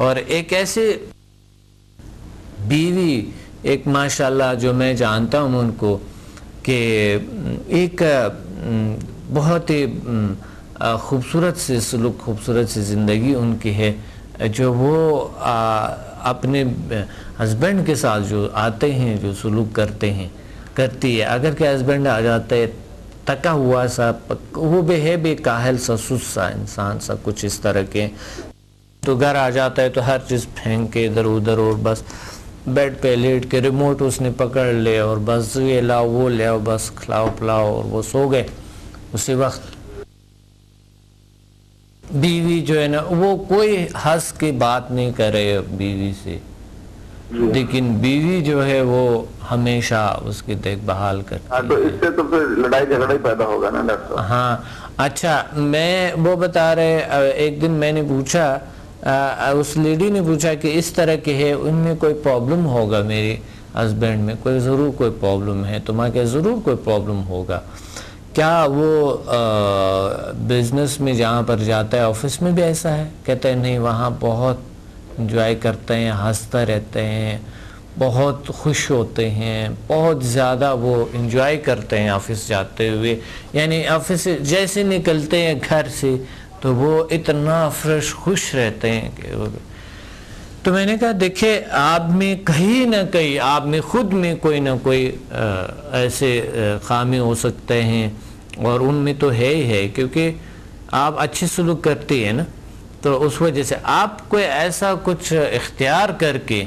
اور ایک ایسے بیوی ایک ماشاءاللہ جو میں جانتا ہوں ان کو کہ ایک بہت ہی خوبصورت سے سلوک خوبصورت سی زندگی ان کی ہے جو وہ اپنے ہسبینڈ کے ساتھ جو آتے ہیں جو سلوک کرتی ہے. اگر کہ ہسبینڈ آ جاتا ہے تکا ہوا سا وہ ہے بھی کاہل سا سست سا انسان سا کچھ اس طرح کے تو گھر آ جاتا ہے تو ہر چیز پھینک کے ادھر ادھر اور بس بیڈ پہ لیٹ کے ریموٹ اس نے پکڑ لے اور بس یہ لاؤ وہ لاؤ بس کھلاؤ پلاؤ اور وہ سو گئے. اسی وقت بیوی جو ہے نا وہ کوئی ہنس کی بات نہیں کرے بیوی سے لیکن بیوی جو ہے وہ ہمیشہ اس کی دیکھ بھال کرتی ہے. تو اس سے تو پھر لڑائی جھگڑا ہی پیدا ہوگا نا ڈاکٹر صاحب. ہاں اچھا میں وہ بتا رہے ایک دن میں نے پوچھا اس لیڈی نے پوچھا کہ اس طرح کے ہے ان میں کوئی پرابلم ہوگا میرے ہسبینڈ میں ضرور کوئی پرابلم ہے تو میں کہ ضرور کوئی پرابلم ہوگا. کیا وہ بزنس میں جہاں پر جاتا ہے آفس میں بھی ایسا ہے؟ کہتا ہے نہیں وہاں بہت انجوائے کرتے ہیں ہنستا رہتے ہیں بہت خوش ہوتے ہیں بہت زیادہ وہ انجوائے کرتے ہیں آفس جاتے ہوئے یعنی آفس سے جیسے نکلتے ہیں گھر سے تو وہ اتنا فریش خوش رہتے ہیں کہ تو میں نے کہا دیکھیں آپ میں کہیں نہ کہیں آپ میں خود میں کوئی نہ کوئی ایسے خامی ہو سکتے ہیں اور ان میں تو ہے ہی ہے کیونکہ آپ اچھی سلوک کرتی ہیں نا تو اس وجہ سے آپ کوئی ایسا کچھ اختیار کر کے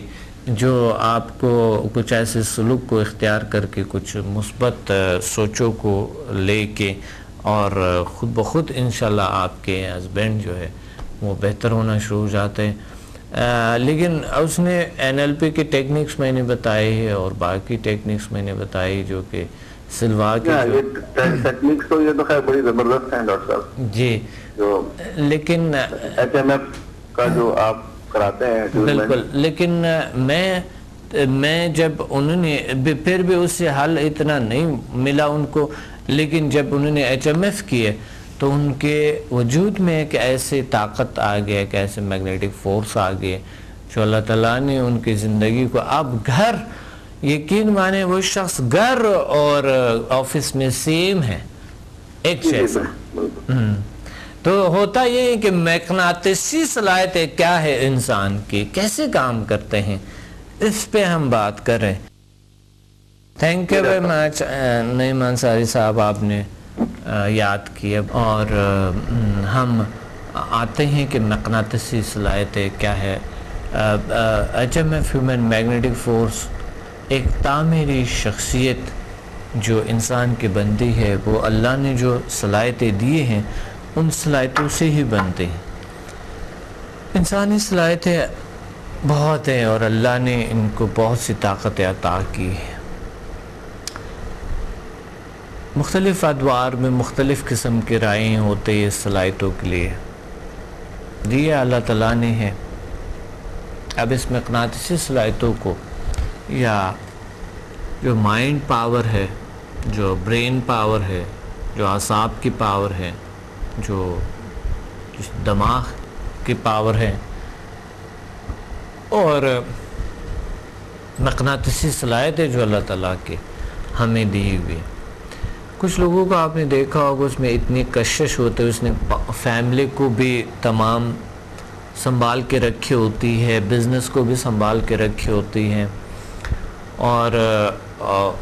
جو آپ کو کچھ ایسے سلوک کو اختیار کر کے کچھ مثبت سوچوں کو لے کے اور خود بخود انشاءاللہ آپ کے ہسبینڈ جو ہے وہ بہتر ہونا شروع ہو جاتے ہیں. لیکن اس نے NLP کی ٹیکنکس میں نے بتائی ہے اور باقی ٹیکنکس میں نے بتائی جو کہ سلوا کی ٹیکنکس تو یہ تو خیر بڑی زبردست ہیں ڈاکٹر صاحب جی جو لیکن HMF کا جو آپ کراتے ہیں بالکل لیکن میں جب انہوں نے پھر بھی اس سے حل اتنا نہیں ملا ان کو لیکن جب انہوں نے HMF کیے تو ان کے وجود میں ایک ایسی طاقت آ گیا ایک ایسے میگنیٹک فورس آ گئے جو اللہ تعالیٰ نے ان کی زندگی کو اب گھر یقین مانے وہ شخص گھر اور آفس میں سیم ہے ایک جیسا. تو ہوتا یہ ہے کہ مقناطیسی صلاحیتیں کیا ہے انسان کی کیسے کام کرتے ہیں اس پہ ہم بات کر رہے ہیں. تھینک یو ویری مچ نعیم انصاری صاحب آپ نے یاد کیا اور ہم آتے ہیں کہ مقناطیسی صلاحیتیں کیا ہے. HMF ہیومن میگنیٹک فورس ایک تعمیری شخصیت جو انسان کی بنتی ہے وہ اللہ نے جو صلاحیتیں دیے ہیں ان صلاحیتوں سے ہی بنتے ہیں. انسانی صلاحیتیں بہت ہیں اور اللہ نے ان کو بہت سی طاقتیں عطا کی ہیں. مختلف ادوار میں مختلف قسم کے رائے ہوتے ہیں اس صلاحیتوں کے لیے دیے اللہ تعالیٰ نے ہے. اب اس مقناطیسی صلاحیتوں کو یا جو مائنڈ پاور ہے جو برین پاور ہے جو اعصاب کی پاور ہے جو دماغ کی پاور ہے اور مقناطیسی صلاحیتیں جو اللہ تعالیٰ کے ہمیں دی ہوئی. کچھ لوگوں کو آپ نے دیکھا ہوگا اس میں اتنی کشش ہوتی ہے اس نے فیملی کو بھی تمام سنبھال کے رکھی ہوتی ہے بزنس کو بھی سنبھال کے رکھی ہوتی ہے اور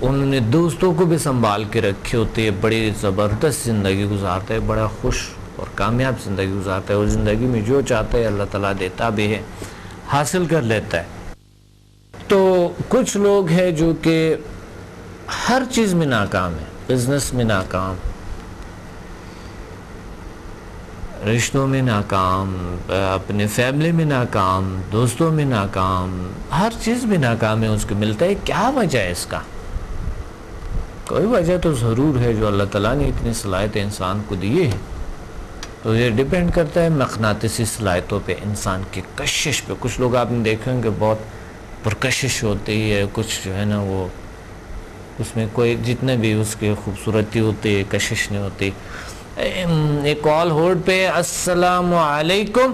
انہوں نے دوستوں کو بھی سنبھال کے رکھی ہوتی ہے. بڑی زبردست زندگی گزارتا ہے بڑا خوش اور کامیاب زندگی گزارتا ہے اور زندگی میں جو چاہتا ہے اللہ تعالیٰ دیتا بھی ہے حاصل کر لیتا ہے. تو کچھ لوگ ہیں جو کہ ہر چیز میں ناکام ہے بزنس میں ناکام رشتوں میں ناکام اپنے فیملی میں ناکام دوستوں میں ناکام ہر چیز میں ناکام ہے اس کو ملتا ہے. کیا وجہ ہے اس کا؟ کوئی وجہ تو ضرور ہے جو اللہ تعالیٰ نے اتنی صلاحیتیں انسان کو دیے ہیں. تو یہ ڈیپینڈ کرتا ہے مقناطیسی صلاحیتوں پہ انسان کی کشش پہ. کچھ لوگ آپ نے دیکھیں کہ بہت پرکشش ہوتی ہے کچھ جو ہے نا وہ اس میں کوئی جتنے بھی اس کی خوبصورتی ہوتی ہے کشش نہیں ہوتی. ایک کال ہولڈ پہ. السلام علیکم.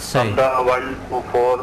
1 to 4,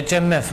HMF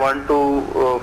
1 to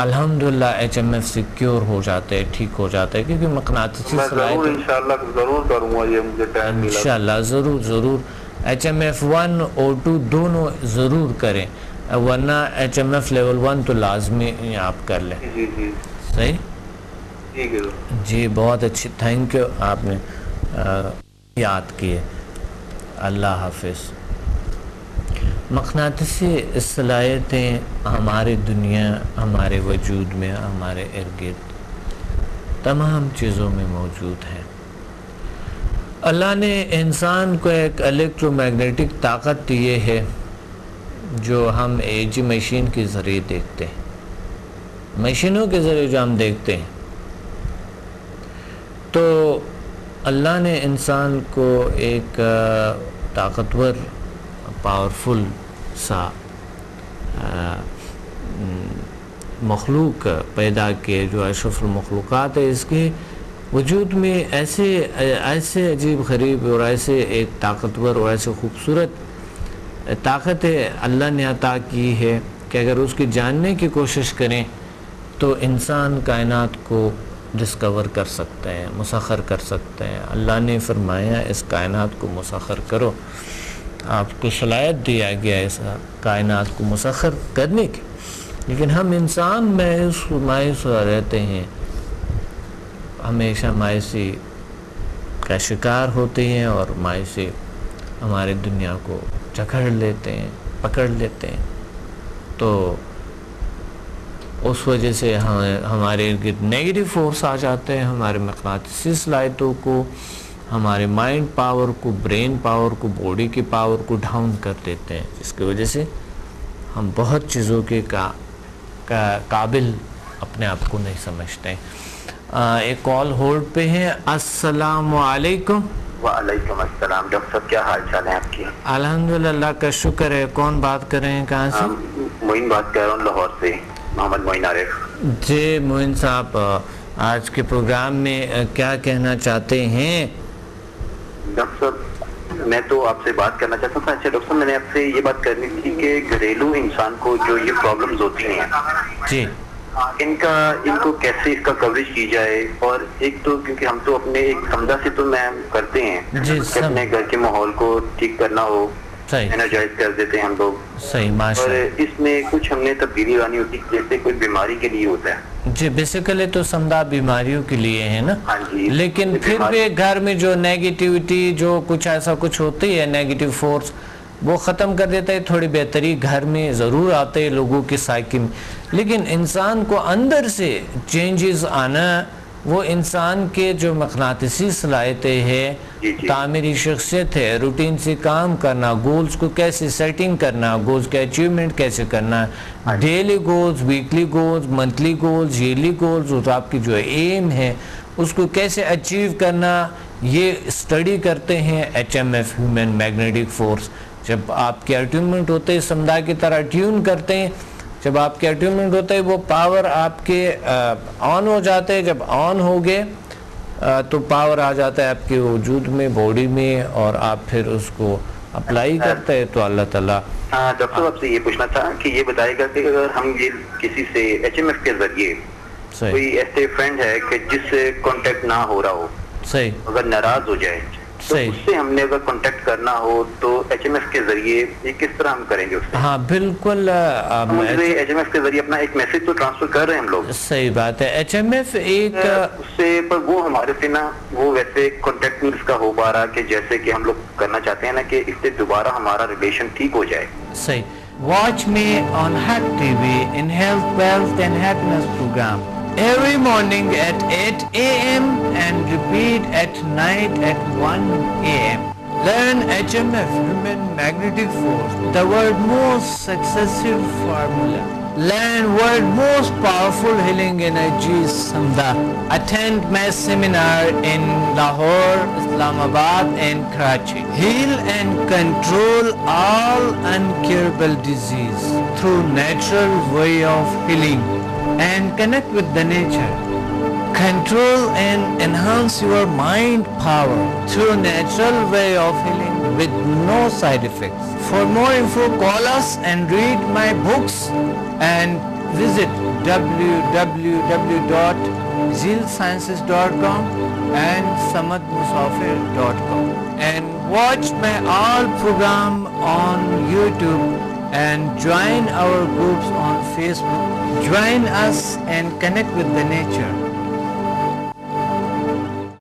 الحمدللہ HMF سیکیور ہو جاتے ہیں, ٹھیک ہو جاتے ہیں, کیونکہ مقناطیسی میں ضرور صلاحیت انشاءاللہ ضرور کروں گا, یہ مجھے ٹائم ملا انشاءاللہ ضرور HMF 1 اور 2 دونوں ضرور کریں, ورنہ HMF لیول 1 تو لازمی آپ کر لیں. جی جی صحیح, ٹھیک ہے جی بہت اچھی, تھینک یو, آپ نے یاد کیے. اللہ حافظ. مقناطیسی صلاحیتیں ہماری دنیا, ہمارے وجود میں, ہمارے ارد گرد تمام چیزوں میں موجود ہیں. اللہ نے انسان کو ایک الیکٹرو میگنیٹک طاقت دی ہے جو ہم AEG مشین کے ذریعے دیکھتے ہیں, مشینوں کے ذریعے جو ہم دیکھتے ہیں. تو اللہ نے انسان کو ایک طاقتور پاورفل سا مخلوق پیدا کیے جو اشرف المخلوقات ہے. اس کے وجود میں ایسے عجیب غریب اور ایسے ایک طاقتور اور ایسے خوبصورت طاقت اللہ نے عطا کی ہے کہ اگر اس کی جاننے کی کوشش کریں تو انسان کائنات کو ڈسکور کر سکتے ہیں, مسخر کر سکتے ہیں. اللہ نے فرمایا اس کائنات کو مسخر کرو, آپ کو صلاحیت دیا گیا ایسا کائنات کو مسخر کرنے کی. لیکن ہم انسان مایوس رہتے ہیں, ہمیشہ مایوسی کا شکار ہوتے ہیں اور مایوسی ہمارے دنیا کو جکڑ لیتے ہیں, پکڑ لیتے ہیں. تو اس وجہ سے ہمارے ارد نیگیٹو فورس آ جاتے ہیں, ہمارے مقناطیسی صلاحیتوں کو, ہمارے مائنڈ پاور کو, برین پاور کو, باڈی کی پاور کو ڈاؤن کر دیتے ہیں, جس کی وجہ سے ہم بہت چیزوں کے قابل اپنے آپ کو نہیں سمجھتے ہیں. ایک کال ہولڈ پہ ہے. السلام علیکم. وعلیکم السلام. ڈاکٹر صاحب کیا حال چال ہے آپ کی؟ الحمدللہ, اللہ کا شکر ہے. کون بات کر رہے ہیں, کہاں سے؟ معین بات کر رہا ہوں لاہور سے, محمد معین عارف. جی معین صاحب, آج کے پروگرام میں کیا کہنا چاہتے ہیں؟ ڈاکٹر صاحب میں تو آپ سے بات کرنا چاہتا تھا. اچھا ڈاکٹر صاحب, میں نے آپ سے یہ بات کرنی تھی کہ گھریلو انسان کو جو یہ پرابلمز ہوتی ہیں جی, ان کو کیسے اس کا کوریج کی جائے. اور ایک تو کیونکہ ہم تو اپنے ایک سمجھا سے تو میم کرتے ہیں کہ اپنے گھر کے ماحول کو ٹھیک کرنا ہو, انرجائز کر دیتے ہیں ہم لوگ. صحیح, ماشاء اللہ. اور اس میں کچھ ہم نے تبدیلی لانی ہوتی ہے, جیسے کوئی بیماری کے لیے ہوتا ہے. جی بیسیکلی تو سمدھا بیماریوں کے لیے ہے نا. ہاں جی. لیکن پھر بھی گھر میں جو نیگیٹیوٹی, جو کچھ ایسا کچھ ہوتی ہے, نیگیٹیو فورس وہ ختم کر دیتا ہے. تھوڑی بہتری گھر میں ضرور آتے ہیں لوگوں کے سائیکی میں, لیکن انسان کو اندر سے چینجز آنا, وہ انسان کے جو مقناطیسی صلاحیتیں ہیں, تعمیری شخصیت ہے, روٹین سے کام کرنا, گولز کو کیسے سیٹنگ کرنا, گولز کے اچیومنٹ کیسے کرنا, daily goals, weekly goals, monthly goals, yearly goals, اور آپ کی جو ایم ہے اس کو کیسے اچیو کرنا, یہ اسٹڈی کرتے ہیں HMF, ہیومن میگنیٹک فورس. جب آپ کے اٹیونمنٹ ہوتے ہیں سمدھا کی طرح ٹیون کرتے ہیں, جب آپ کے اٹیونمنٹ ہوتا ہے وہ پاور آپ کے آن ہو جاتے ہیں. جب آن ہو گئے تو پاور آ جاتا ہے آپ کے وجود میں, باڈی میں, اور آپ پھر اس کو اپلائی کرتے ہیں تو اللہ تعالیٰ. ہاں ڈاکٹر صاحب, آپ سے یہ پوچھنا تھا کہ یہ بتائے گا کہ اگر ہم یہ کسی سے HMF کے ذریعے کوئی ایسے فرینڈ ہے کہ جس سے کانٹیکٹ نہ ہو رہا ہو, صحیح, اگر ناراض ہو جائے تو اس سے ہم نے اگر کانٹیکٹ کرنا ہو تو HMF کے ذریعے یہ کس طرح ہم کریں گے اس سے؟ ہاں بالکل, HMF کے ذریعے اپنا ایک میسج تو ٹرانسفر کر رہے ہیں ہم لوگ. صحیح بات ہے. HMF ایک اس سے, پر وہ ہمارے سے نا وہ ویسے کانٹیکٹ نہیں اس کا ہو پا رہا کہ جیسے کہ ہم لوگ کرنا چاہتے ہیں نا کہ اس سے دوبارہ ہمارا ریلیشن ٹھیک ہو جائے. صحیح. Watch me on Hack TV in Health, Wealth and Happiness program every morning at 8 a.m. and repeat at night at 1 a.m. Learn HMF, Human Magnetic Force, the world's most successful formula. Learn world's most powerful healing energies, Samdha. Attend my seminar in Lahore, Islamabad and Karachi. Heal and control all incurable disease through natural way of healing and connect with the nature. Control and enhance your mind power through natural way of healing with no side effects. For more info, call us and read my books and visit www.zealsciences.com and samadmusafir.com and watch my all program on YouTube and join our groups on Facebook. Join us and connect with the nature.